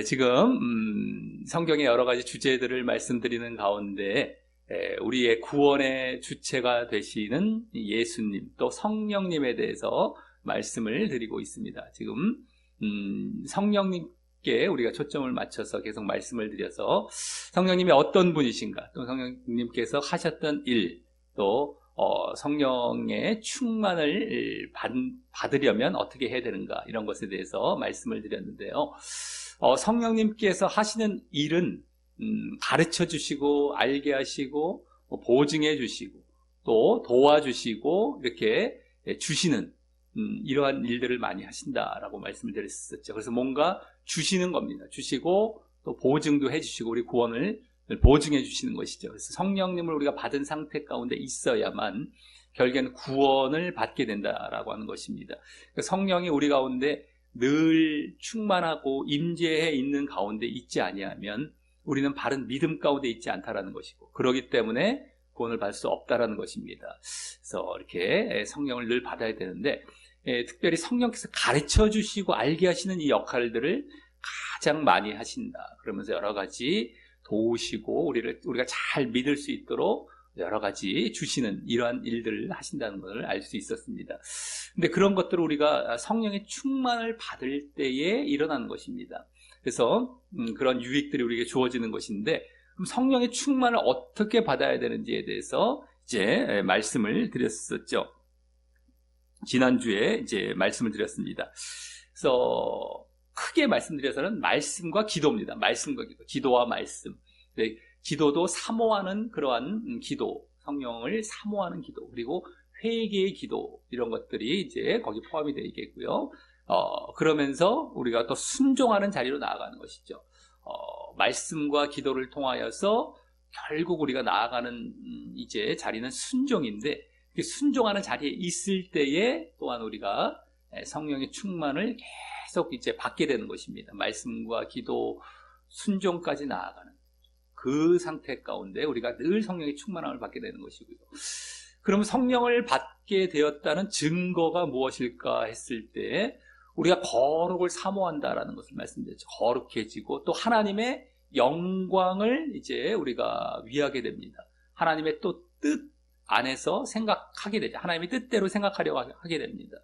지금 성경의 여러 가지 주제들을 말씀드리는 가운데 우리의 구원의 주체가 되시는 예수님 또 성령님에 대해서 말씀을 드리고 있습니다. 지금 성령님께 우리가 초점을 맞춰서 계속 말씀을 드려서 성령님이 어떤 분이신가, 또 성령님께서 하셨던 일, 또 성령의 충만을 받으려면 어떻게 해야 되는가, 이런 것에 대해서 말씀을 드렸는데요. 성령님께서 하시는 일은 가르쳐 주시고 알게 하시고 보증해 주시고 또 도와주시고 이렇게 주시는 이러한 일들을 많이 하신다라고 말씀을 드렸었죠. 그래서 뭔가 주시는 겁니다. 주시고 또 보증도 해주시고 우리 구원을 보증해 주시는 것이죠. 그래서 성령님을 우리가 받은 상태 가운데 있어야만 결국에는 구원을 받게 된다라고 하는 것입니다. 성령이 우리 가운데 늘 충만하고 임재해 있는 가운데 있지 아니하면 우리는 바른 믿음 가운데 있지 않다라는 것이고, 그렇기 때문에 구원을 받을 수 없다라는 것입니다. 그래서 이렇게 성령을 늘 받아야 되는데, 특별히 성령께서 가르쳐 주시고 알게 하시는 이 역할들을 가장 많이 하신다. 그러면서 여러 가지 도우시고 우리가 잘 믿을 수 있도록 여러 가지 주시는 이러한 일들을 하신다는 것을 알 수 있었습니다. 근데 그런 것들을 우리가 성령의 충만을 받을 때에 일어나는 것입니다. 그래서 그런 유익들이 우리에게 주어지는 것인데, 그럼 성령의 충만을 어떻게 받아야 되는지에 대해서 이제 말씀을 드렸었죠. 지난주에 이제 말씀을 드렸습니다. 그래서 크게 말씀드려서는 말씀과 기도입니다. 말씀과 기도, 기도와 말씀. 기도도 사모하는 그러한 기도, 성령을 사모하는 기도, 그리고 회개의 기도, 이런 것들이 이제 거기 포함이 되어 있겠고요. 그러면서 우리가 또 순종하는 자리로 나아가는 것이죠. 말씀과 기도를 통하여서 결국 우리가 나아가는 이제 자리는 순종인데, 그 순종하는 자리에 있을 때에 또한 우리가 성령의 충만을 계속 이제 받게 되는 것입니다. 말씀과 기도, 순종까지 나아가는 그 상태 가운데 우리가 늘 성령의 충만함을 받게 되는 것이고요. 그럼 성령을 받게 되었다는 증거가 무엇일까 했을 때 우리가 거룩을 사모한다라는 것을 말씀드렸죠. 거룩해지고 또 하나님의 영광을 이제 우리가 위하게 됩니다. 하나님의 또 뜻 안에서 생각하게 되죠. 하나님의 뜻대로 생각하려고 하게 됩니다.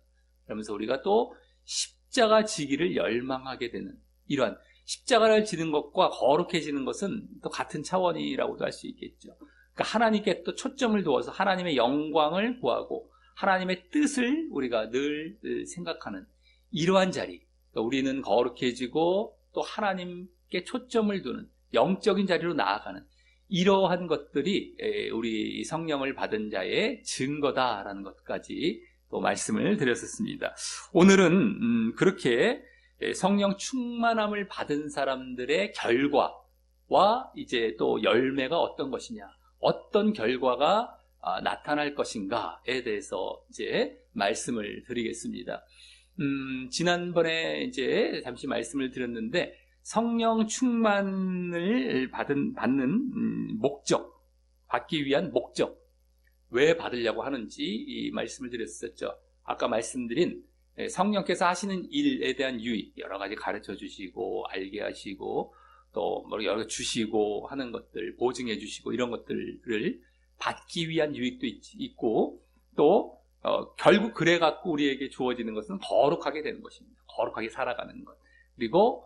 그러면서 우리가 또 십자가 지기를 열망하게 되는, 이러한 십자가를 지는 것과 거룩해지는 것은 또 같은 차원이라고도 할 수 있겠죠. 그러니까 하나님께 또 초점을 두어서 하나님의 영광을 구하고 하나님의 뜻을 우리가 늘 생각하는 이러한 자리, 그러니까 우리는 거룩해지고 또 하나님께 초점을 두는 영적인 자리로 나아가는 이러한 것들이 우리 성령을 받은 자의 증거다라는 것까지 또 말씀을 드렸었습니다. 오늘은 그렇게 성령 충만함을 받은 사람들의 결과와 이제 또 열매가 어떤 것이냐, 어떤 결과가 나타날 것인가에 대해서 이제 말씀을 드리겠습니다. 지난번에 이제 잠시 말씀을 드렸는데, 성령 충만을 받는 목적, 받기 위한 목적, 왜 받으려고 하는지 이 말씀을 드렸었죠. 아까 말씀드린 성령께서 하시는 일에 대한 유익, 여러 가지 가르쳐 주시고 알게 하시고 또 여러 가지 주시고 하는 것들, 보증해 주시고 이런 것들을 받기 위한 유익도 있고, 또 결국 그래 갖고 우리에게 주어지는 것은 거룩하게 되는 것입니다. 거룩하게 살아가는 것, 그리고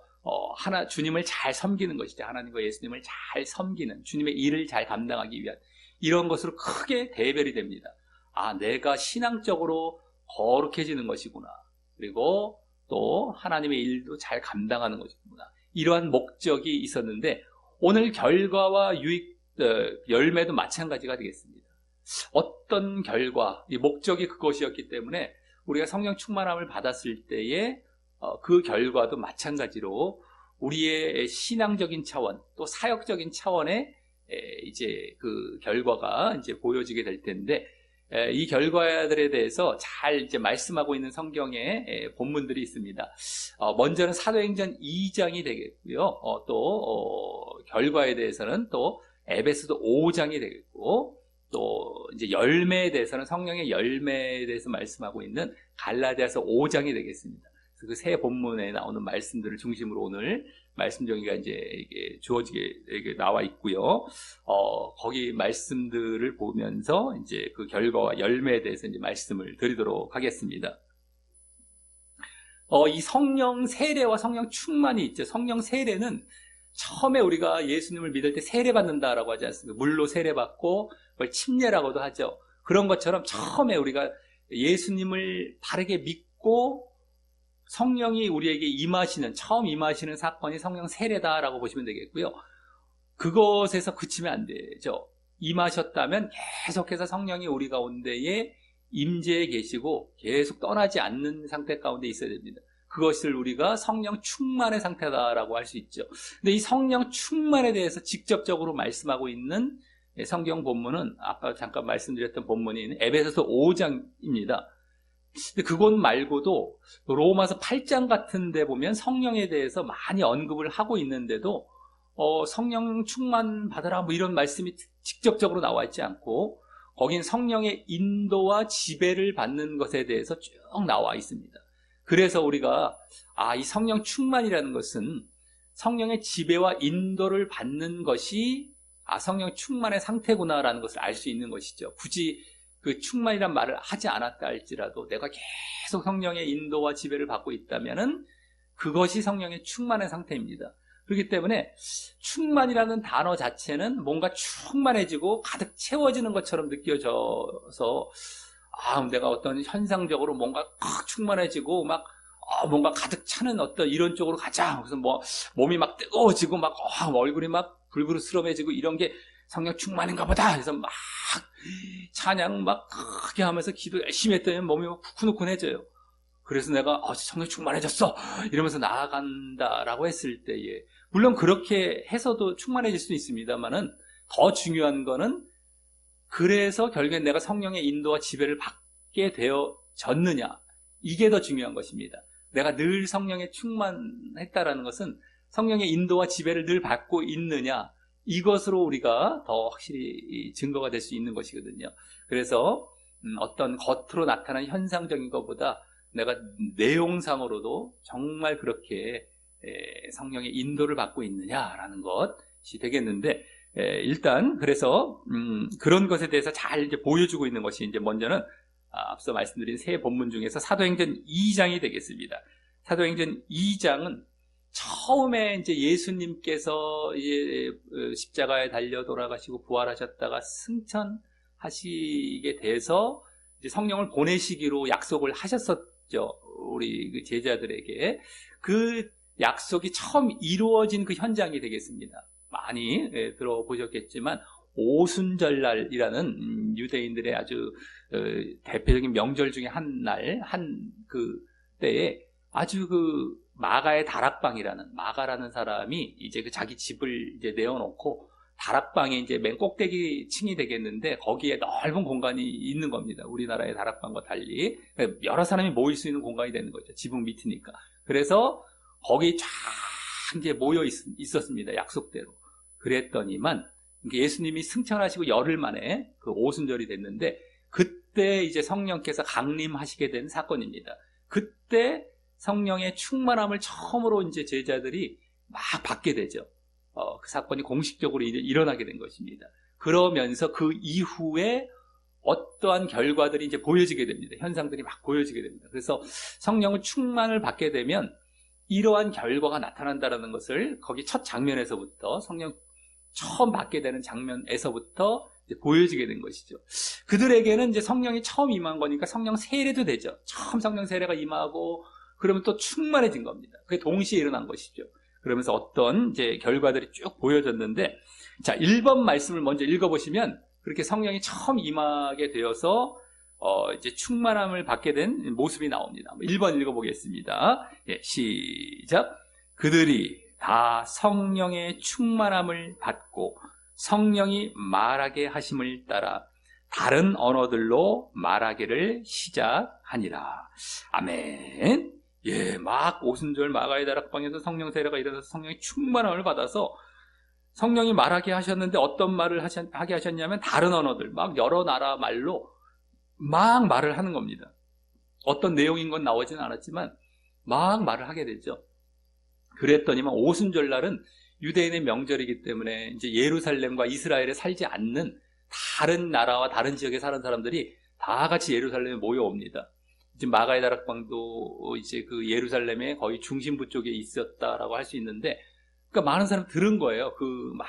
주님을 잘 섬기는 것이죠. 하나님과 예수님을 잘 섬기는, 주님의 일을 잘 감당하기 위한 이런 것으로 크게 대별이 됩니다. 내가 신앙적으로 거룩해지는 것이구나, 그리고 또 하나님의 일도 잘 감당하는 것이구나, 이러한 목적이 있었는데, 오늘 결과와 유익, 열매도 마찬가지가 되겠습니다. 어떤 결과, 이 목적이 그것이었기 때문에 우리가 성령 충만함을 받았을 때에 그 결과도 마찬가지로 우리의 신앙적인 차원, 또 사역적인 차원의 이제 그 결과가 이제 보여지게 될 텐데, 이 결과들에 대해서 잘 이제 말씀하고 있는 성경의 본문들이 있습니다. 먼저는 사도행전 2장이 되겠고요. 또 결과에 대해서는 또 에베소서 5장이 되겠고, 또 이제 열매에 대해서는 성령의 열매에 대해서 말씀하고 있는 갈라디아서 5장이 되겠습니다. 그 새 본문에 나오는 말씀들을 중심으로 오늘 말씀 정의가 이제 이게 주어지게 나와 있고요. 거기 말씀들을 보면서 이제 그 결과와 열매에 대해서 이제 말씀을 드리도록 하겠습니다. 이 성령 세례와 성령 충만이 있죠. 성령 세례는 처음에 우리가 예수님을 믿을 때 세례받는다라고 하지 않습니까? 물로 세례받고 그걸 침례라고도 하죠. 그런 것처럼 처음에 우리가 예수님을 바르게 믿고 성령이 우리에게 처음 임하시는 사건이 성령 세례다라고 보시면 되겠고요. 그것에서 그치면 안 되죠. 임하셨다면 계속해서 성령이 우리 가운데에 임재해 계시고 계속 떠나지 않는 상태 가운데 있어야 됩니다. 그것을 우리가 성령 충만의 상태다라고 할 수 있죠. 근데 이 성령 충만에 대해서 직접적으로 말씀하고 있는 성경 본문은 아까 잠깐 말씀드렸던 본문인 에베소서 5장입니다. 근데 그것 말고도 로마서 8장 같은 데 보면 성령에 대해서 많이 언급을 하고 있는데도 성령 충만 받으라 뭐 이런 말씀이 직접적으로 나와 있지 않고 거긴 성령의 인도와 지배를 받는 것에 대해서 쭉 나와 있습니다. 그래서 우리가 이 성령 충만이라는 것은 성령의 지배와 인도를 받는 것이 성령 충만의 상태구나라는 것을 알 수 있는 것이죠. 굳이 그 충만이란 말을 하지 않았다 할지라도 내가 계속 성령의 인도와 지배를 받고 있다면은 그것이 성령의 충만의 상태입니다. 그렇기 때문에 충만이라는 단어 자체는 뭔가 충만해지고 가득 채워지는 것처럼 느껴져서 내가 어떤 현상적으로 뭔가 꽉 충만해지고 막 뭔가 가득 차는 어떤 이런 쪽으로 가자. 그래서 뭐 몸이 막 뜨거워지고 막 얼굴이 막 불그스름해지고 이런 게 성령 충만인가 보다. 그래서 막 찬양 막 크게 하면서 기도 열심히 했더니 몸이 막 후끈후끈해져요. 그래서 내가 성령 충만해졌어 이러면서 나아간다라고 했을 때에 물론 그렇게 해서도 충만해질 수 있습니다만은 더 중요한 거는 그래서 결국엔 내가 성령의 인도와 지배를 받게 되어졌느냐 이게 더 중요한 것입니다. 내가 늘 성령에 충만했다라는 것은 성령의 인도와 지배를 늘 받고 있느냐 이것으로 우리가 더 확실히 증거가 될 수 있는 것이거든요. 그래서 어떤 겉으로 나타나는 현상적인 것보다 내가 내용상으로도 정말 그렇게 성령의 인도를 받고 있느냐라는 것이 되겠는데 일단 그래서 그런 것에 대해서 잘 이제 보여주고 있는 것이 이제 먼저는 앞서 말씀드린 세 본문 중에서 사도행전 2장이 되겠습니다. 사도행전 2장은 처음에 이제 예수님께서 십자가에 달려 돌아가시고 부활하셨다가 승천하시게 돼서 이제 성령을 보내시기로 약속을 하셨었죠. 우리 그 제자들에게. 그 약속이 처음 이루어진 그 현장이 되겠습니다. 많이 들어보셨겠지만 오순절날이라는 유대인들의 아주 대표적인 명절 중에 한 날, 그 때에 아주 그 마가라는 사람이 이제 그 자기 집을 이제 내어놓고 다락방에 이제 맨 꼭대기 층이 되겠는데 거기에 넓은 공간이 있는 겁니다. 우리나라의 다락방과 달리 여러 사람이 모일 수 있는 공간이 되는 거죠. 지붕 밑이니까. 그래서 거기 쫙 이제 모여 있었습니다. 약속대로. 그랬더니만 예수님이 승천하시고 열흘 만에 그 오순절이 됐는데 그때 이제 성령께서 강림하시게 된 사건입니다. 그때 성령의 충만함을 처음으로 이제 제자들이 막 받게 되죠. 그 사건이 공식적으로 일어나게 된 것입니다. 그러면서 그 이후에 어떠한 결과들이 이제 보여지게 됩니다. 현상들이 막 보여지게 됩니다. 그래서 성령의 충만을 받게 되면 이러한 결과가 나타난다는 것을 거기 첫 장면에서부터 성령 처음 받게 되는 장면에서부터 이제 보여지게 된 것이죠. 그들에게는 이제 성령이 처음 임한 거니까 성령 세례도 되죠. 처음 성령 세례가 임하고 그러면 또 충만해진 겁니다. 그게 동시에 일어난 것이죠. 그러면서 어떤 이제 결과들이 쭉 보여졌는데, 자, 1번 말씀을 먼저 읽어보시면 그렇게 성령이 처음 임하게 되어서 이제 충만함을 받게 된 모습이 나옵니다. 1번 읽어보겠습니다. 시작. 그들이 다 성령의 충만함을 받고 성령이 말하게 하심을 따라 다른 언어들로 말하기를 시작하니라. 아멘. 막 오순절 마가의 다락방에서 성령 세례가 일어나서 성령의 충만함을 받아서 성령이 말하게 하셨는데 어떤 말을 하게 하셨냐면 다른 언어들, 막 여러 나라 말로 막 말을 하는 겁니다. 어떤 내용인 건 나오지는 않았지만 막 말을 하게 되죠. 그랬더니만 오순절날은 유대인의 명절이기 때문에 이제 예루살렘과 이스라엘에 살지 않는 다른 나라와 다른 지역에 사는 사람들이 다 같이 예루살렘에 모여옵니다. 지금 마가의 다락방도 이제 그 예루살렘의 거의 중심부 쪽에 있었다라고 할 수 있는데, 그러니까 많은 사람 들은 거예요. 그 막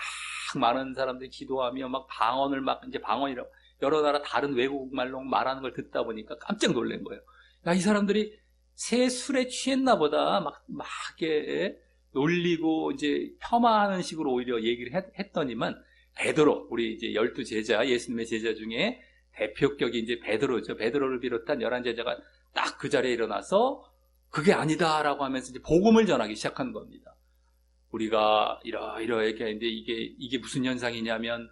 많은 사람들이 기도하며 막 방언을 막 이제 방언이라고 여러 나라 다른 외국말로 말하는 걸 듣다 보니까 깜짝 놀란 거예요. 야, 이 사람들이 새 술에 취했나 보다. 막 이렇게 놀리고 이제 폄하하는 식으로 오히려 얘기를 했더니만 베드로, 우리 이제 12제자, 예수님의 제자 중에 대표격이 이제 베드로죠. 베드로를 비롯한 11제자가 딱 그 자리에 일어나서 그게 아니다라고 하면서 이제 복음을 전하기 시작한 겁니다. 우리가 이러이러하게 이제 이게 무슨 현상이냐면,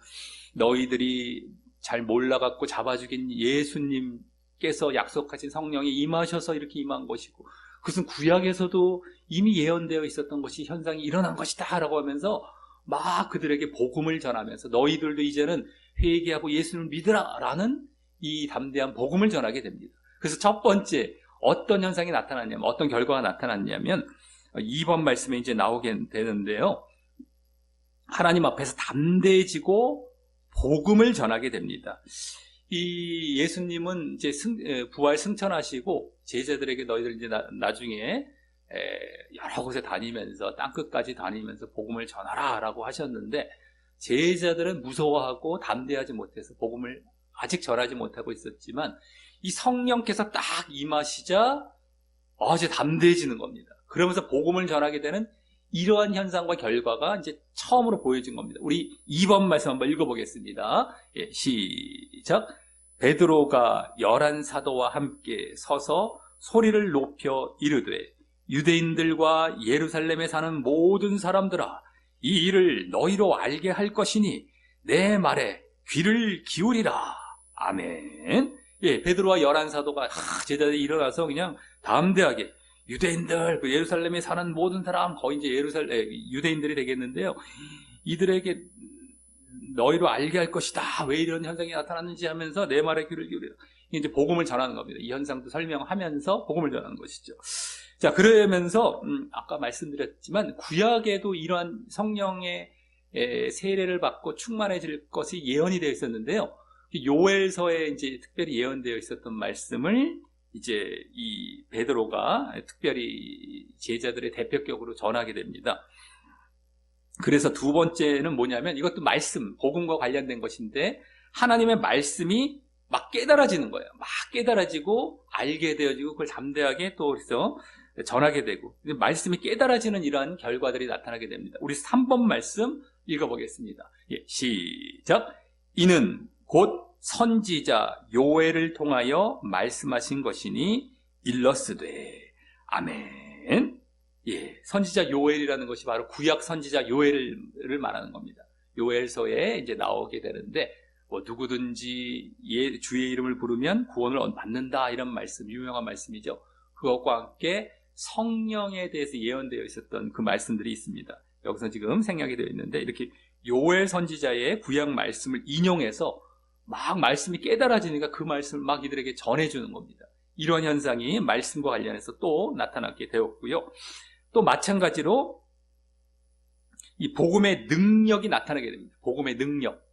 너희들이 잘 몰라갖고 잡아주긴 예수님께서 약속하신 성령이 임하셔서 이렇게 임한 것이고, 그것은 구약에서도 이미 예언되어 있었던 것이 현상이 일어난 것이다 라고 하면서 막 그들에게 복음을 전하면서 너희들도 이제는 회개하고 예수님을 믿으라 라는 이 담대한 복음을 전하게 됩니다. 그래서 첫 번째 어떤 현상이 나타났냐면, 어떤 결과가 나타났냐면 2번 말씀에 이제 나오게 되는데요, 하나님 앞에서 담대해지고 복음을 전하게 됩니다. 이 예수님은 이제 부활 승천하시고 제자들에게 너희들 이제 나중에 여러 곳에 다니면서 땅끝까지 다니면서 복음을 전하라 라고 하셨는데, 제자들은 무서워하고 담대하지 못해서 복음을 아직 전하지 못하고 있었지만, 이 성령께서 딱 임하시자 이제 담대해지는 겁니다. 그러면서 복음을 전하게 되는 이러한 현상과 결과가 이제 처음으로 보여진 겁니다. 우리 2번 말씀 한번 읽어보겠습니다. 예, 시작. 베드로가 11사도와 함께 서서 소리를 높여 이르되, 유대인들과 예루살렘에 사는 모든 사람들아, 이 일을 너희로 알게 할 것이니 내 말에 귀를 기울이라. 아멘. 예, 베드로와 11사도가 제자들이 일어나서 그냥 담대하게, 유대인들, 그 예루살렘에 사는 모든 사람, 거의 이제 유대인들이 되겠는데요, 이들에게 너희로 알게 할 것이다. 왜 이런 현상이 나타났는지 하면서 내 말에 귀를 기울이라. 이제 복음을 전하는 겁니다. 이 현상도 설명하면서 복음을 전하는 것이죠. 자, 그러면서 아까 말씀드렸지만 구약에도 이러한 성령의 세례를 받고 충만해질 것이 예언이 되어 있었는데요, 요엘서에 이제 특별히 예언되어 있었던 말씀을 이제 이 베드로가 특별히 제자들의 대표격으로 전하게 됩니다. 그래서 두 번째는 뭐냐면, 이것도 말씀, 복음과 관련된 것인데, 하나님의 말씀이 막 깨달아지는 거예요. 막 깨달아지고 알게 되어지고 그걸 담대하게 또 그래서 전하게 되고, 말씀이 깨달아지는 이러한 결과들이 나타나게 됩니다. 우리 3번 말씀 읽어보겠습니다. 예, 시작. 이는 곧 선지자 요엘을 통하여 말씀하신 것이니 일러스되. 아멘. 예, 선지자 요엘이라는 것이 바로 구약 선지자 요엘을 말하는 겁니다. 요엘서에 이제 나오게 되는데, 누구든지 주의 이름을 부르면 구원을 받는다, 이런 말씀, 유명한 말씀이죠. 그것과 함께 성령에 대해서 예언되어 있었던 그 말씀들이 있습니다. 여기서 지금 생략이 되어 있는데, 이렇게 요엘 선지자의 구약 말씀을 인용해서 막 말씀이 깨달아지니까 그 말씀을 막 이들에게 전해주는 겁니다. 이런 현상이 말씀과 관련해서 또 나타나게 되었고요. 또 마찬가지로 이 복음의 능력이 나타나게 됩니다. 복음의 능력,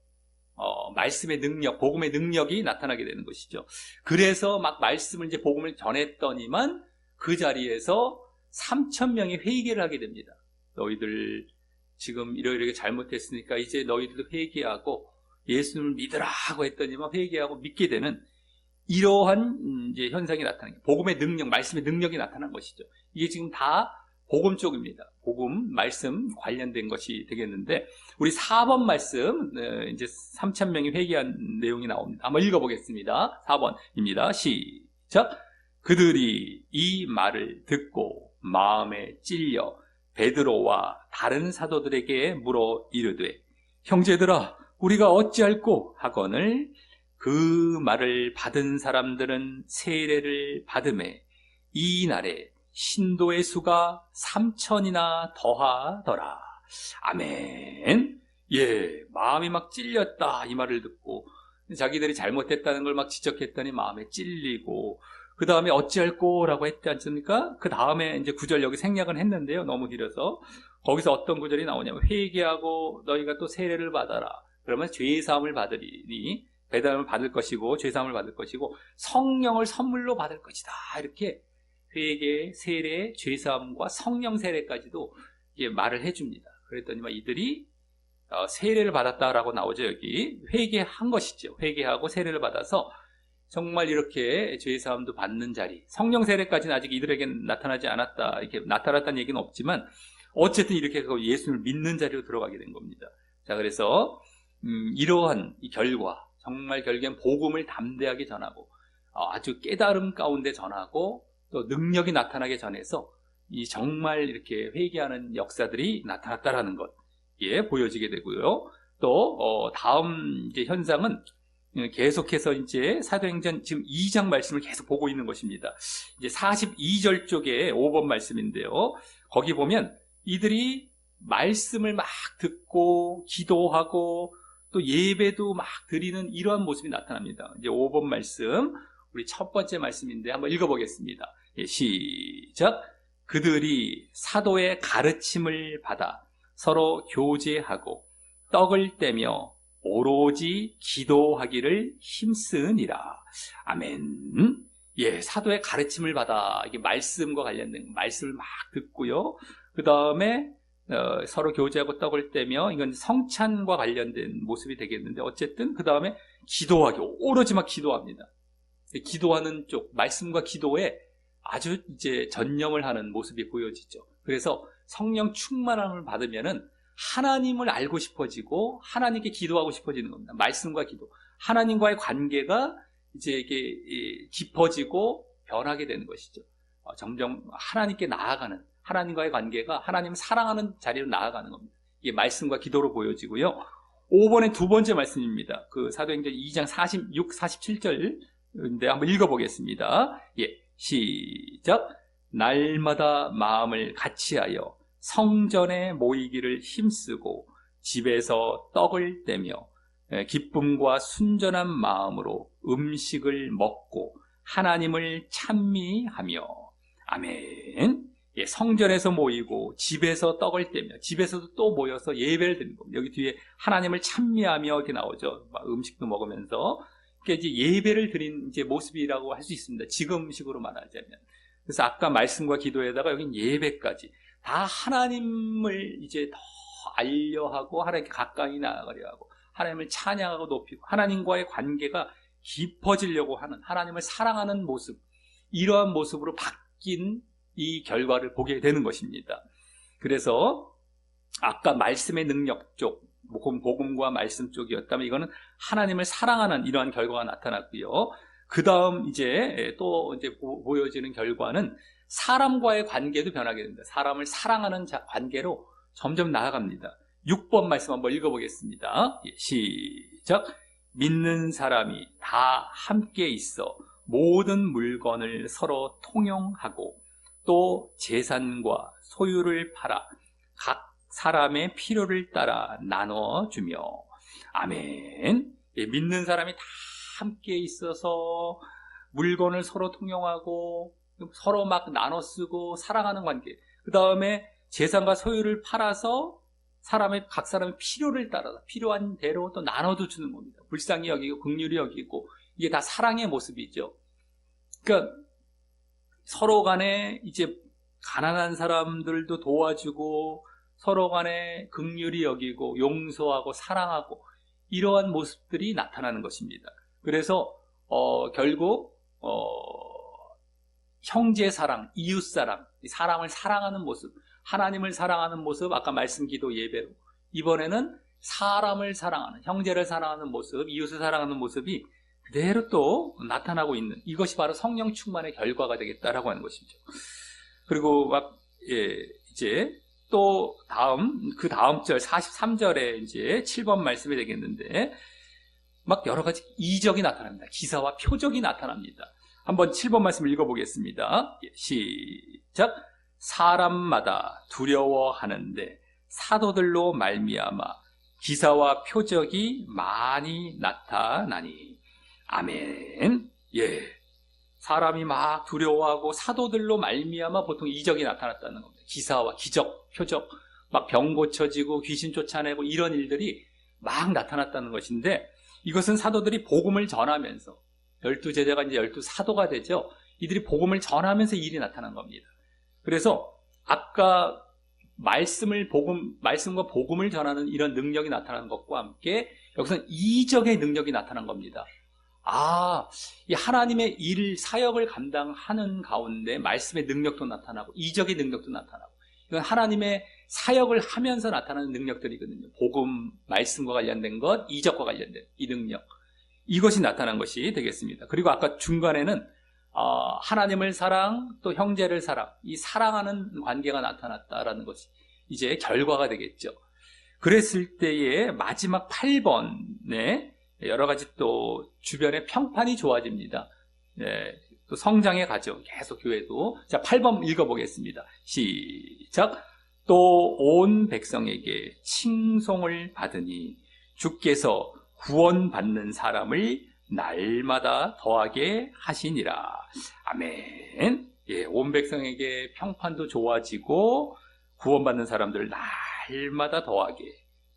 말씀의 능력, 복음의 능력이 나타나게 되는 것이죠. 그래서 막 말씀을 이제 복음을 전했더니만 그 자리에서 3,000명이 회개를 하게 됩니다. 너희들 지금 이렇게 잘못했으니까 이제 너희들도 회개하고 예수님을 믿으라 하고 했더니만 회개하고 믿게 되는 이러한 이제 현상이 나타나는 거예요. 복음의 능력, 말씀의 능력이 나타난 것이죠. 이게 지금 다 복음 쪽입니다. 복음, 말씀 관련된 것이 되겠는데, 우리 4번 말씀, 이제 3,000명이 회개한 내용이 나옵니다. 한번 읽어보겠습니다. 4번입니다. 시작. 그들이 이 말을 듣고 마음에 찔려 베드로와 다른 사도들에게 물어 이르되, 형제들아, 우리가 어찌할꼬 하거늘 그 말을 받은 사람들은 세례를 받음에 이 날에 신도의 수가 3,000이나 더하더라. 아멘. 예, 마음이 막 찔렸다, 이 말을 듣고 자기들이 잘못했다는 걸 막 지적했더니 마음에 찔리고, 그 다음에 어찌할꼬라고 했지 않습니까? 그 다음에 이제 구절 여기 생략은 했는데요. 너무 길어서. 거기서 어떤 구절이 나오냐면, 회개하고 너희가 또 세례를 받아라. 그러면 죄사함을 받으리니, 배달을 받을 것이고, 죄사함을 받을 것이고, 성령을 선물로 받을 것이다. 이렇게 회개, 세례, 죄사함과 성령 세례까지도 말을 해줍니다. 그랬더니 이들이 세례를 받았다라고 나오죠. 여기 회개한 것이죠. 회개하고 세례를 받아서 정말 이렇게 죄사함도 받는 자리, 성령 세례까지는 아직 이들에게 나타나지 않았다, 이렇게 나타났다는 얘기는 없지만 어쨌든 이렇게 예수를 믿는 자리로 들어가게 된 겁니다. 자, 그래서 이러한 이 결과, 정말 결국엔 복음을 담대하게 전하고 아주 깨달음 가운데 전하고 또 능력이 나타나게 전해서 이 정말 이렇게 회개하는 역사들이 나타났다라는 것, 보여지게 되고요. 또 다음 이제 현상은 계속해서 이제 사도행전 지금 2장 말씀을 계속 보고 있는 것입니다. 이제 42절 쪽에 5번 말씀인데요. 거기 보면 이들이 말씀을 막 듣고 기도하고 또 예배도 막 드리는 이러한 모습이 나타납니다. 이제 5번 말씀, 우리 첫 번째 말씀인데 한번 읽어보겠습니다. 시작. 그들이 사도의 가르침을 받아 서로 교제하고 떡을 떼며 오로지 기도하기를 힘쓰니라. 아멘. 사도의 가르침을 받아, 이게 말씀과 관련된 말씀을 막 듣고요. 그 다음에 서로 교제하고 떡을 떼며, 이건 성찬과 관련된 모습이 되겠는데, 어쨌든 그 다음에 기도하기, 오로지 막 기도합니다. 기도하는 쪽, 말씀과 기도에 아주 이제 전념을 하는 모습이 보여지죠. 그래서 성령 충만함을 받으면은 하나님을 알고 싶어지고 하나님께 기도하고 싶어지는 겁니다. 말씀과 기도, 하나님과의 관계가 이제 이게 깊어지고 변하게 되는 것이죠. 점점 하나님께 나아가는, 하나님과의 관계가 하나님을 사랑하는 자리로 나아가는 겁니다. 이게 말씀과 기도로 보여지고요. 5번의 두 번째 말씀입니다. 그 사도행전 2장 46, 47절인데 한번 읽어보겠습니다. 시작. 날마다 마음을 같이하여 성전에 모이기를 힘쓰고 집에서 떡을 떼며 기쁨과 순전한 마음으로 음식을 먹고 하나님을 찬미하며. 아멘. 성전에서 모이고 집에서 떡을 떼며, 집에서도 또 모여서 예배를 드리는 겁니다. 여기 뒤에 하나님을 찬미하며 이렇게 나오죠. 음식도 먹으면서. 그러니까 이제 예배를 드린 이제 모습이라고 할 수 있습니다. 지금식으로 말하자면. 그래서 아까 말씀과 기도에다가 여긴 예배까지 다 하나님을 이제 더 알려하고 하나님께 가까이 나아가려 하고 하나님을 찬양하고 높이고 하나님과의 관계가 깊어지려고 하는, 하나님을 사랑하는 모습, 이러한 모습으로 바뀐 이 결과를 보게 되는 것입니다. 그래서 아까 말씀의 능력 쪽, 복음과 말씀 쪽이었다면 이거는 하나님을 사랑하는 이러한 결과가 나타났고요. 그 다음 이제 또 이제 보여지는 결과는 사람과의 관계도 변하게 됩니다. 사람을 사랑하는 관계로 점점 나아갑니다. 6번 말씀 한번 읽어보겠습니다. 시작. 믿는 사람이 다 함께 있어 모든 물건을 서로 통용하고 또 재산과 소유를 팔아 각 사람의 필요를 따라 나눠주며. 아멘. 믿는 사람이 다 함께 있어서 물건을 서로 통용하고 서로 막 나눠 쓰고 사랑하는 관계. 그 다음에 재산과 소유를 팔아서 각 사람의 필요를 따라서 필요한 대로 또 나눠도 주는 겁니다. 불쌍히 여기고 긍휼히 여기고, 이게 다 사랑의 모습이죠. 그러니까 서로 간에 이제 가난한 사람들도 도와주고 서로 간에 긍휼히 여기고 용서하고 사랑하고 이러한 모습들이 나타나는 것입니다. 그래서 결국 형제 사랑, 이웃 사랑, 사람을 사랑하는 모습, 하나님을 사랑하는 모습, 아까 말씀, 기도, 예배로, 이번에는 사람을 사랑하는, 형제를 사랑하는 모습, 이웃을 사랑하는 모습이 그대로 또 나타나고 있는, 이것이 바로 성령 충만의 결과가 되겠다라고 하는 것이죠. 그리고 이제 또 그 다음 절 43절에 이제 7번 말씀이 되겠는데, 막 여러 가지 이적이 나타납니다. 기사와 표적이 나타납니다. 한번 7번 말씀 읽어보겠습니다. 시작. 사람마다 두려워하는데 사도들로 말미암아 기사와 표적이 많이 나타나니. 아멘. 사람이 막 두려워하고 사도들로 말미암아 보통 이적이 나타났다는 겁니다. 기사와 기적, 표적, 막 병 고쳐지고 귀신 쫓아내고 이런 일들이 막 나타났다는 것인데, 이것은 사도들이 복음을 전하면서, 12제자가 이제 12사도가 되죠. 이들이 복음을 전하면서 일이 나타난 겁니다. 그래서 아까 말씀과 복음을 전하는 이런 능력이 나타나는 것과 함께 여기서는 이적의 능력이 나타난 겁니다. 이 하나님의 일, 사역을 감당하는 가운데 말씀의 능력도 나타나고 이적의 능력도 나타나고, 이건 하나님의 사역을 하면서 나타나는 능력들이거든요. 복음, 말씀과 관련된 것, 이적과 관련된 이 능력, 이것이 나타난 것이 되겠습니다. 그리고 아까 중간에는 하나님을 사랑, 또 형제를 사랑, 이 사랑하는 관계가 나타났다라는 것이 이제 결과가 되겠죠. 그랬을 때의 마지막 8번에 여러 가지 또 주변의 평판이 좋아집니다. 또 성장해 가죠. 계속 교회도. 자, 8번 읽어보겠습니다. 시작. 또 온 백성에게 칭송을 받으니 주께서 구원받는 사람을 날마다 더하게 하시니라. 아멘. 온 백성에게 평판도 좋아지고 구원받는 사람들 날마다 더하게.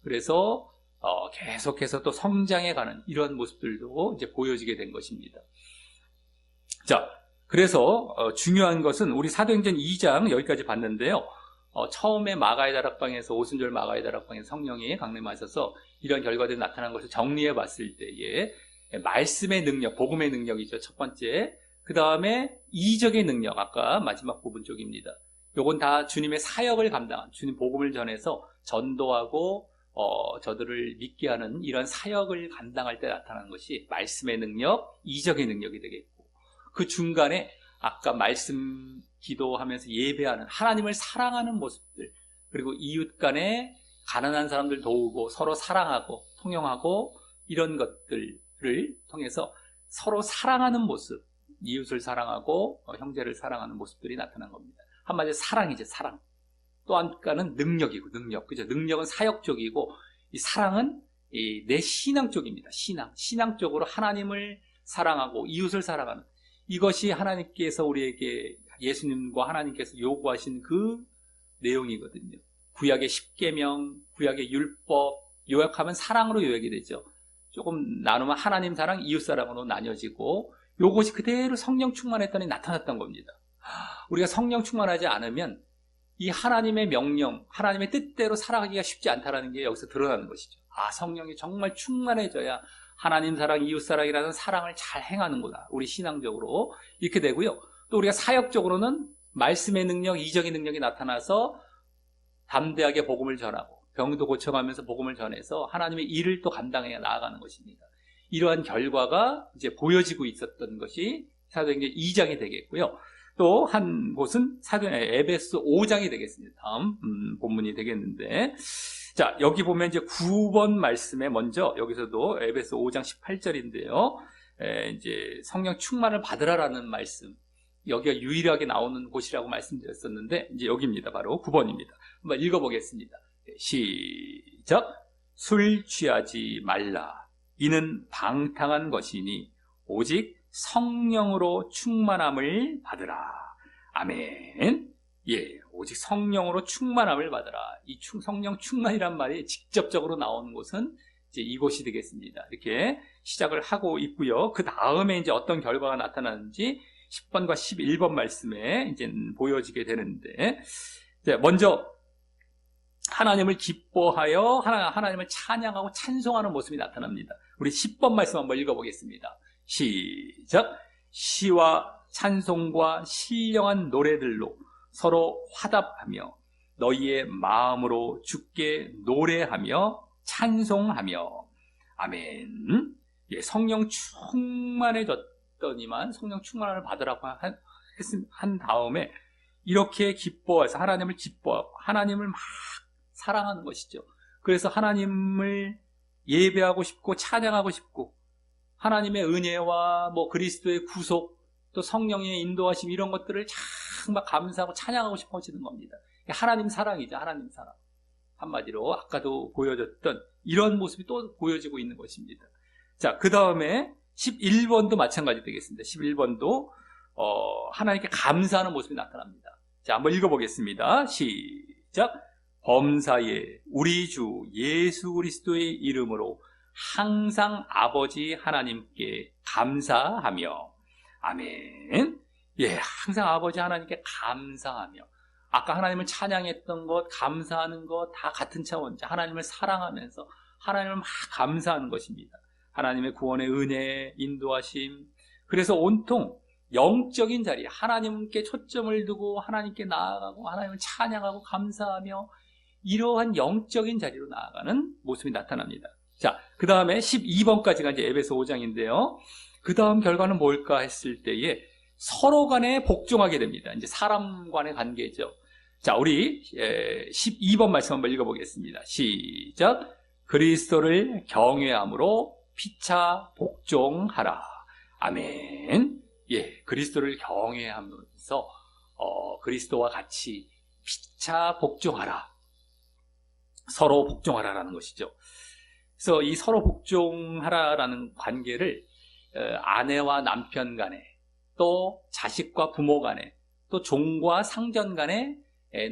그래서 계속해서 또 성장해가는 이런 모습들도 이제 보여지게 된 것입니다. 자, 그래서 중요한 것은 우리 사도행전 2장 여기까지 봤는데요. 처음에 마가의 다락방에서, 오순절 마가의 다락방에서 성령이 강림하셔서 이런 결과들이 나타난 것을 정리해 봤을 때에 말씀의 능력, 복음의 능력이죠. 첫 번째. 그 다음에 이적의 능력, 아까 마지막 부분 쪽입니다. 요건 다 주님의 사역을 감당한, 주님 복음을 전해서 전도하고 저들을 믿게 하는 이런 사역을 감당할 때 나타나는 것이 말씀의 능력, 이적의 능력이 되겠고, 그 중간에 아까 말씀 기도하면서 예배하는 하나님을 사랑하는 모습들, 그리고 이웃 간에 가난한 사람들 도우고 서로 사랑하고 통용하고 이런 것들을 통해서 서로 사랑하는 모습, 이웃을 사랑하고 형제를 사랑하는 모습들이 나타난 겁니다. 한마디로 사랑이죠, 사랑. 또 한가는 능력이고, 능력. 그죠? 능력은 사역 쪽이고, 이 사랑은 내 신앙 쪽입니다. 신앙 쪽으로 하나님을 사랑하고 이웃을 사랑하는, 이것이 하나님께서 우리에게, 예수님과 하나님께서 요구하신 그 내용이거든요. 구약의 10계명, 구약의 율법, 요약하면 사랑으로 요약이 되죠. 조금 나누면 하나님 사랑, 이웃 사랑으로 나뉘어지고, 요것이 그대로 성령 충만했더니 나타났던 겁니다. 우리가 성령 충만하지 않으면 이 하나님의 명령, 하나님의 뜻대로 살아가기가 쉽지 않다는 게 여기서 드러나는 것이죠. 성령이 정말 충만해져야 하나님 사랑, 이웃 사랑이라는 사랑을 잘 행하는구나. 우리 신앙적으로 이렇게 되고요. 또 우리가 사역적으로는 말씀의 능력, 이적의 능력이 나타나서 담대하게 복음을 전하고 병도 고쳐가면서 복음을 전해서 하나님의 일을 또 감당해 나아가는 것입니다. 이러한 결과가 이제 보여지고 있었던 것이 사도행전 2장이 되겠고요. 또 한 곳은 에베소 5장이 되겠습니다. 다음 본문이 되겠는데, 자, 여기 보면 이제 9번 말씀에 먼저 여기서도 에베소 5장 18절인데요. 이제 성령 충만을 받으라라는 말씀. 여기가 유일하게 나오는 곳이라고 말씀드렸었는데, 이제 여기입니다. 바로 9번입니다. 한번 읽어보겠습니다. 시작. 술 취하지 말라. 이는 방탕한 것이니 오직 성령으로 충만함을 받으라. 아멘. 오직 성령으로 충만함을 받으라. 이 성령 충만이란 말이 직접적으로 나오는 곳은 이제 이곳이 되겠습니다. 이렇게 시작을 하고 있고요. 그 다음에 이제 어떤 결과가 나타나는지 10번과 11번 말씀에 이제 보여지게 되는데, 먼저 하나님을 기뻐하여 하나님을 찬양하고 찬송하는 모습이 나타납니다. 우리 10번 말씀 한번 읽어보겠습니다. 시작. 시와 찬송과 신령한 노래들로 서로 화답하며 너희의 마음으로 주께 노래하며 찬송하며. 아멘. 성령 충만해졌더니만 성령 충만함을 받으라고 한 다음에 이렇게 기뻐해서 하나님을 기뻐하고 하나님을 막 사랑하는 것이죠. 그래서 하나님을 예배하고 싶고 찬양하고 싶고 하나님의 은혜와 그리스도의 구속, 또 성령의 인도하심, 이런 것들을 막 감사하고 찬양하고 싶어지는 겁니다. 하나님 사랑이죠. 하나님 사랑. 한마디로 아까도 보여줬던 이런 모습이 또 보여지고 있는 것입니다. 자, 그 다음에 11번도 마찬가지 되겠습니다. 11번도 하나님께 감사하는 모습이 나타납니다. 자, 한번 읽어보겠습니다. 시작. 범사에 우리 주 예수 그리스도의 이름으로 항상 아버지 하나님께 감사하며. 아멘. 예, 항상 아버지 하나님께 감사하며. 아까 하나님을 찬양했던 것, 감사하는 것 다 같은 차원이죠. 하나님을 사랑하면서 하나님을 막 감사하는 것입니다. 하나님의 구원의 은혜, 인도하심. 그래서 온통 영적인 자리, 하나님께 초점을 두고 하나님께 나아가고 하나님을 찬양하고 감사하며 이러한 영적인 자리로 나아가는 모습이 나타납니다. 자, 그 다음에 12번까지가 이제 에베소 5장인데요. 그 다음 결과는 뭘까 했을 때에 서로 간에 복종하게 됩니다. 이제 사람 간의 관계죠. 자, 우리 12번 말씀 한번 읽어보겠습니다. 시작. 그리스도를 경외함으로 피차 복종하라. 아멘. 예, 그리스도를 경외하면서 그리스도와 같이 피차 복종하라. 서로 복종하라라는 것이죠. 그래서 이 서로 복종하라라는 관계를 아내와 남편 간에, 또 자식과 부모 간에, 또 종과 상전 간에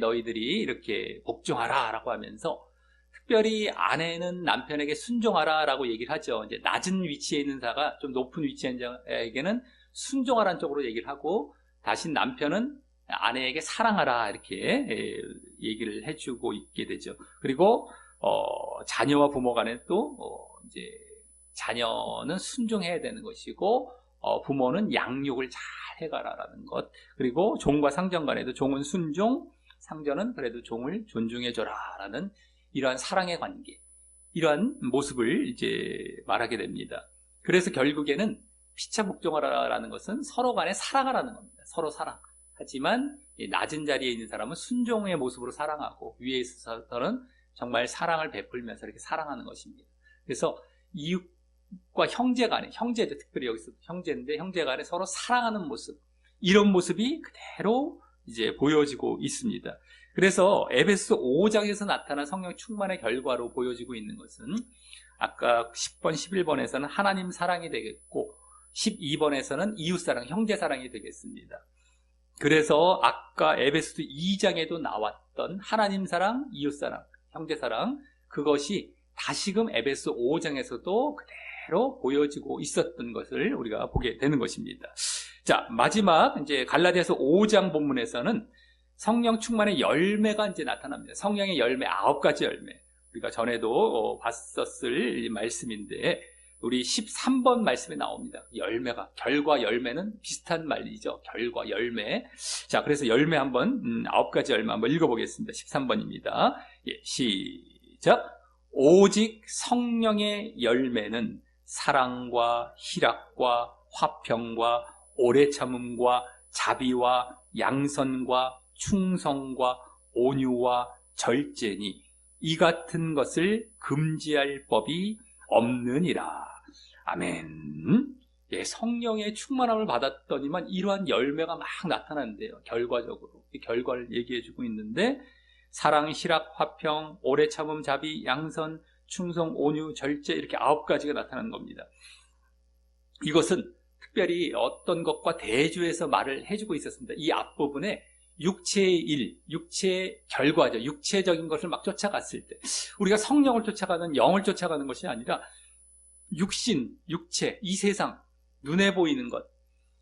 너희들이 이렇게 복종하라라고 하면서, 특별히 아내는 남편에게 순종하라라고 얘기를 하죠. 이제 낮은 위치에 있는 자가 좀 높은 위치에 있는 자에게는 순종하라는 쪽으로 얘기를 하고, 다시 남편은 아내에게 사랑하라 이렇게 얘기를 해주고 있게 되죠. 그리고 자녀와 부모 간에 또 이제 자녀는 순종해야 되는 것이고, 부모는 양육을 잘 해가라라는 것. 그리고 종과 상전 간에도 종은 순종, 상전은 그래도 종을 존중해줘라라는 이러한 사랑의 관계, 이러한 모습을 이제 말하게 됩니다. 그래서 결국에는 피차 복종하라라는 것은 서로 간에 사랑하라는 겁니다. 서로 사랑. 하지만 낮은 자리에 있는 사람은 순종의 모습으로 사랑하고, 위에 있어서는 정말 사랑을 베풀면서 이렇게 사랑하는 것입니다. 그래서 이웃과 형제 간에, 형제죠. 특별히 여기서 형제인데, 형제 간에 서로 사랑하는 모습, 이런 모습이 그대로 이제 보여지고 있습니다. 그래서 에베소 5장에서 나타난 성령 충만의 결과로 보여지고 있는 것은, 아까 10번, 11번에서는 하나님 사랑이 되겠고, 12번에서는 이웃 사랑, 형제 사랑이 되겠습니다. 그래서 아까 에베소 2장에도 나왔던 하나님 사랑, 이웃 사랑, 형제 사랑, 그것이 다시금 에베소 5장에서도 그대로 보여지고 있었던 것을 우리가 보게 되는 것입니다. 자, 마지막 이제 갈라디아서 5장 본문에서는 성령 충만의 열매가 이제 나타납니다. 성령의 열매, 9가지 열매. 우리가 전에도 봤었을 말씀인데, 우리 13번 말씀에 나옵니다. 열매가, 결과 열매는 비슷한 말이죠. 결과 열매. 자, 그래서 열매 한번 9가지 열매 한번 읽어보겠습니다. 13번입니다. 예, 시작. 오직 성령의 열매는 사랑과 희락과 화평과 오래 참음과 자비와 양선과 충성과 온유와 절제니 이 같은 것을 금지할 법이 없느니라. 아멘. 예, 성령의 충만함을 받았더니만 이러한 열매가 막 나타나는데요. 결과적으로 이 결과를 얘기해주고 있는데, 사랑, 희락, 화평, 오래 참음, 자비, 양선, 충성, 온유, 절제, 이렇게 9가지가 나타나는 겁니다. 이것은 특별히 어떤 것과 대조해서 말을 해주고 있었습니다. 이 앞부분에 육체의 일, 육체의 결과죠. 육체적인 것을 막 쫓아갔을 때, 우리가 성령을 쫓아가는, 영을 쫓아가는 것이 아니라 육신, 육체, 이 세상, 눈에 보이는 것,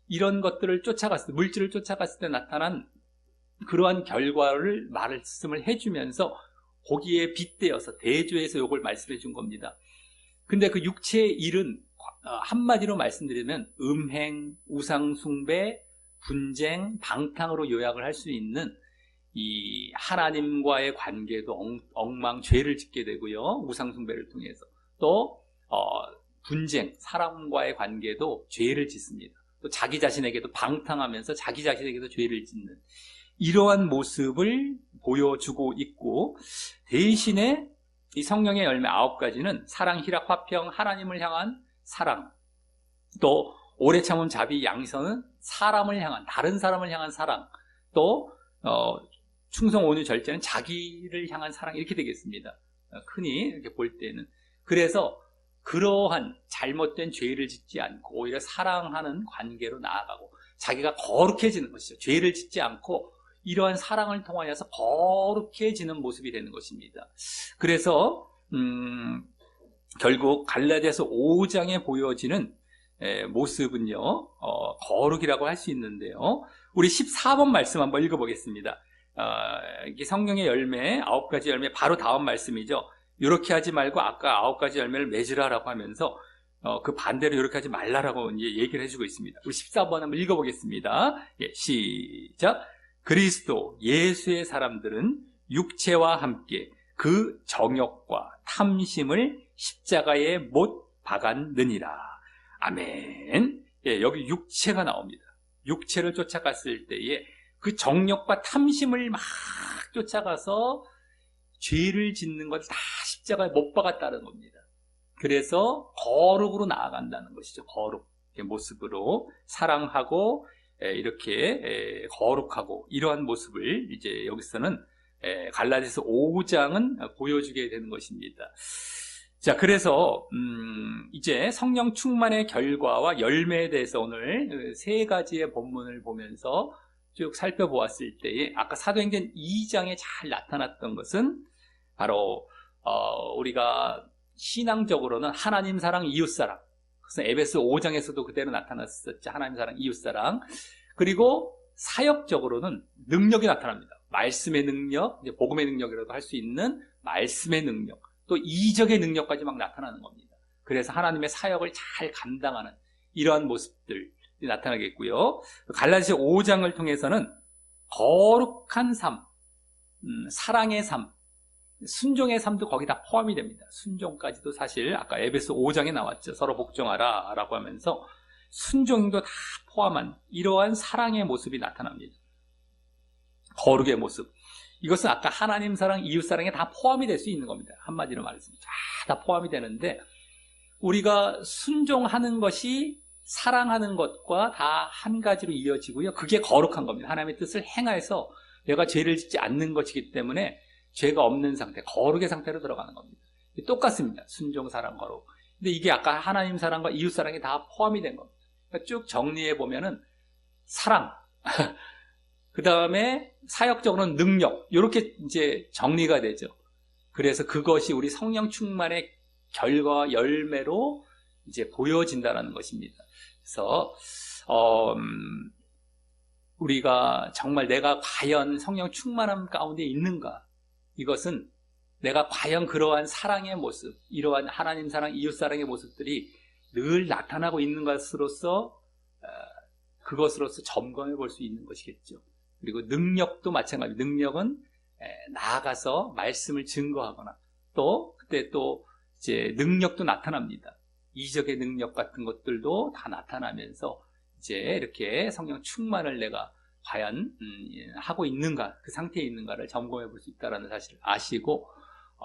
이런 것들을 쫓아갔을 때, 물질을 쫓아갔을 때 나타난 그러한 결과를 말씀을 해주면서 거기에 빗대어서 대조해서 이걸 말씀해 준 겁니다. 근데 그 육체의 일은 한마디로 말씀드리면 음행, 우상숭배, 분쟁, 방탕으로 요약을 할 수 있는 이 하나님과의 관계도 엉망, 죄를 짓게 되고요. 우상숭배를 통해서. 또 분쟁, 사람과의 관계도 죄를 짓습니다. 또 자기 자신에게도 방탕하면서 자기 자신에게도 죄를 짓는 이러한 모습을 보여주고 있고, 대신에 이 성령의 열매 9가지는 사랑, 희락, 화평, 하나님을 향한 사랑, 또 오래 참은 자비, 양선은 사람을 향한, 다른 사람을 향한 사랑, 또 충성, 온유, 절제는 자기를 향한 사랑, 이렇게 되겠습니다. 흔히 이렇게 볼 때는. 그래서 그러한 잘못된 죄를 짓지 않고 오히려 사랑하는 관계로 나아가고, 자기가 거룩해지는 것이죠. 죄를 짓지 않고 이러한 사랑을 통하여서 거룩해지는 모습이 되는 것입니다. 그래서 결국 갈라디아서 5장에 보여지는 모습은요, 거룩이라고 할 수 있는데요. 우리 14번 말씀 한번 읽어보겠습니다. 이게 성령의 열매, 9가지 열매, 바로 다음 말씀이죠. 이렇게 하지 말고 아까 9가지 열매를 맺으라라고 하면서 그 반대로 이렇게 하지 말라라고 이제 얘기를 해주고 있습니다. 우리 14번 한번 읽어보겠습니다. 예, 시작. 그리스도 예수의 사람들은 육체와 함께 그 정욕과 탐심을 십자가에 못 박았느니라. 아멘. 예, 여기 육체가 나옵니다. 육체를 쫓아갔을 때에 그 정욕과 탐심을 막 쫓아가서 죄를 짓는 걸 다 십자가에 못 박았다는 겁니다. 그래서 거룩으로 나아간다는 것이죠. 거룩의 모습으로 사랑하고 이렇게 거룩하고 이러한 모습을 이제 여기서는 갈라디아서 5장은 보여주게 되는 것입니다. 자, 그래서 이제 성령 충만의 결과와 열매에 대해서 오늘 세 가지의 본문을 보면서 쭉 살펴보았을 때에 아까 사도행전 2장에 잘 나타났던 것은 바로 우리가 신앙적으로는 하나님 사랑, 이웃 사랑. 그래서 에베소 5장에서도 그대로 나타났었죠. 하나님 사랑, 이웃 사랑. 그리고 사역적으로는 능력이 나타납니다. 말씀의 능력, 이제 복음의 능력이라도 할 수 있는 말씀의 능력, 또 이적의 능력까지 막 나타나는 겁니다. 그래서 하나님의 사역을 잘 감당하는 이러한 모습들이 나타나겠고요. 갈라디아 5장을 통해서는 거룩한 삶, 사랑의 삶, 순종의 삶도 거기 다 포함이 됩니다. 순종까지도 사실 아까 에베소 5장에 나왔죠. 서로 복종하라 라고 하면서 순종도 다 포함한 이러한 사랑의 모습이 나타납니다. 거룩의 모습. 이것은 아까 하나님 사랑, 이웃 사랑에 다 포함이 될 수 있는 겁니다. 한마디로 말해서 다 포함이 되는데 우리가 순종하는 것이 사랑하는 것과 다 한 가지로 이어지고요. 그게 거룩한 겁니다. 하나님의 뜻을 행하여서 내가 죄를 짓지 않는 것이기 때문에 죄가 없는 상태, 거룩의 상태로 들어가는 겁니다. 똑같습니다. 순종, 사랑, 거룩. 근데 이게 아까 하나님 사랑과 이웃 사랑이 다 포함이 된 겁니다. 그러니까 쭉 정리해 보면은 사랑, 그 다음에 사역적으로는 능력, 이렇게 이제 정리가 되죠. 그래서 그것이 우리 성령 충만의 결과, 열매로 이제 보여진다는 것입니다. 그래서 우리가 정말 내가 과연 성령 충만함 가운데 있는가? 이것은 내가 과연 그러한 사랑의 모습, 이러한 하나님 사랑, 이웃 사랑의 모습들이 늘 나타나고 있는 것으로서 그것으로서 점검해 볼 수 있는 것이겠죠. 그리고 능력도 마찬가지입니다. 능력은 나아가서 말씀을 증거하거나 또 그때 또 이제 능력도 나타납니다. 이적의 능력 같은 것들도 다 나타나면서 이제 이렇게 성령 충만을 내가 과연 하고 있는가, 그 상태에 있는가를 점검해 볼 수 있다는 사실을 아시고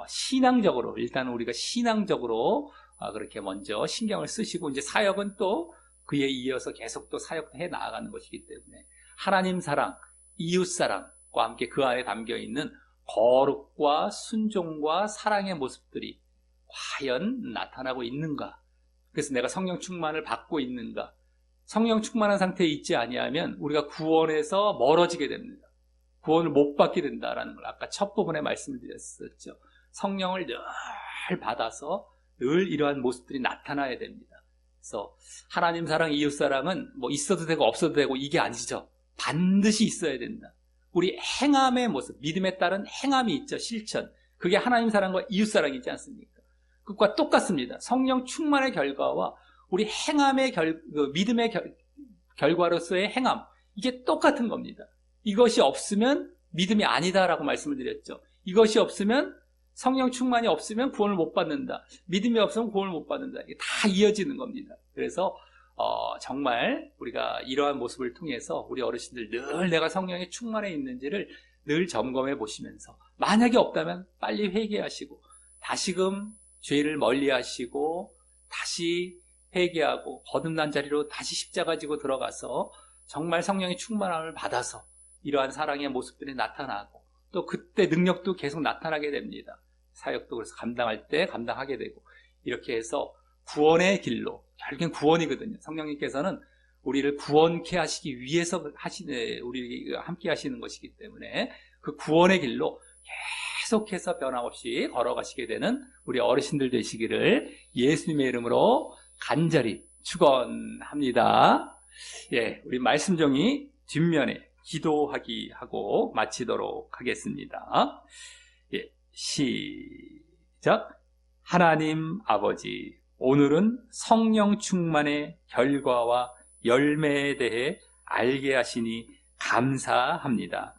신앙적으로 일단 우리가 신앙적으로 그렇게 먼저 신경을 쓰시고 이제 사역은 또 그에 이어서 계속 또 사역도 해 나아가는 것이기 때문에 하나님 사랑, 이웃 사랑과 함께 그 안에 담겨 있는 거룩과 순종과 사랑의 모습들이 과연 나타나고 있는가? 그래서 내가 성령 충만을 받고 있는가? 성령 충만한 상태에 있지 아니하면 우리가 구원에서 멀어지게 됩니다. 구원을 못 받게 된다라는 걸 아까 첫 부분에 말씀을 드렸었죠. 성령을 늘 받아서 늘 이러한 모습들이 나타나야 됩니다. 그래서 하나님 사랑, 이웃 사랑은 뭐 있어도 되고 없어도 되고 이게 아니죠. 반드시 있어야 된다. 우리 행함의 모습, 믿음에 따른 행함이 있죠. 실천. 그게 하나님 사랑과 이웃 사랑이지 않습니까? 그것과 똑같습니다. 성령 충만의 결과와 우리 행함의 믿음의 결과로서의 행함, 이게 똑같은 겁니다. 이것이 없으면 믿음이 아니다라고 말씀을 드렸죠. 이것이 없으면 성령 충만이 없으면 구원을 못 받는다. 믿음이 없으면 구원을 못 받는다. 이게 다 이어지는 겁니다. 그래서 정말 우리가 이러한 모습을 통해서 우리 어르신들 늘 내가 성령에 충만해 있는지를 늘 점검해 보시면서 만약에 없다면 빨리 회개하시고 다시금 죄를 멀리하시고 다시 회개하고 거듭난 자리로 다시 십자가 지고 들어가서 정말 성령의 충만함을 받아서 이러한 사랑의 모습들이 나타나고 또 그때 능력도 계속 나타나게 됩니다. 사역도 그래서 감당할 때 감당하게 되고 이렇게 해서 구원의 길로, 결국엔 구원이거든요. 성령님께서는 우리를 구원케 하시기 위해서 우리 함께 하시는 것이기 때문에 그 구원의 길로 계속해서 변함없이 걸어가시게 되는 우리 어르신들 되시기를 예수님의 이름으로 간절히 축원합니다. 예, 우리 말씀 정리 뒷면에 기도하기 하고 마치도록 하겠습니다. 예, 시작. 하나님 아버지, 오늘은 성령 충만의 결과와 열매에 대해 알게 하시니 감사합니다.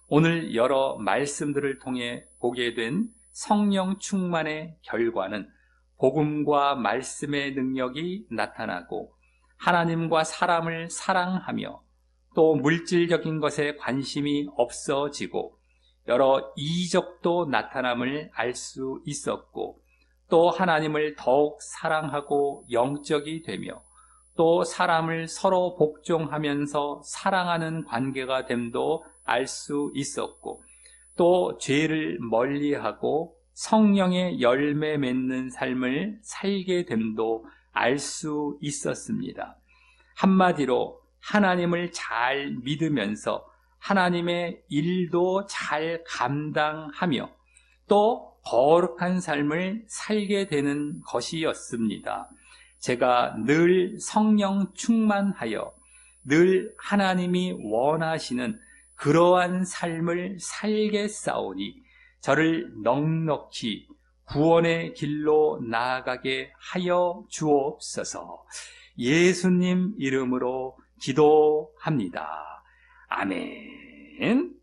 오늘 여러 말씀들을 통해 보게 된 성령 충만의 결과는 복음과 말씀의 능력이 나타나고 하나님과 사람을 사랑하며 또 물질적인 것에 관심이 없어지고 여러 이적도 나타남을 알 수 있었고 또 하나님을 더욱 사랑하고 영적이 되며 또 사람을 서로 복종하면서 사랑하는 관계가 됨도 알 수 있었고 또 죄를 멀리하고 성령의 열매 맺는 삶을 살게 됨도 알 수 있었습니다. 한마디로 하나님을 잘 믿으면서 하나님의 일도 잘 감당하며 또 거룩한 삶을 살게 되는 것이었습니다. 제가 늘 성령 충만하여 늘 하나님이 원하시는 그러한 삶을 살겠사오니 저를 넉넉히 구원의 길로 나아가게 하여 주옵소서. 예수님 이름으로 기도합니다. 아멘.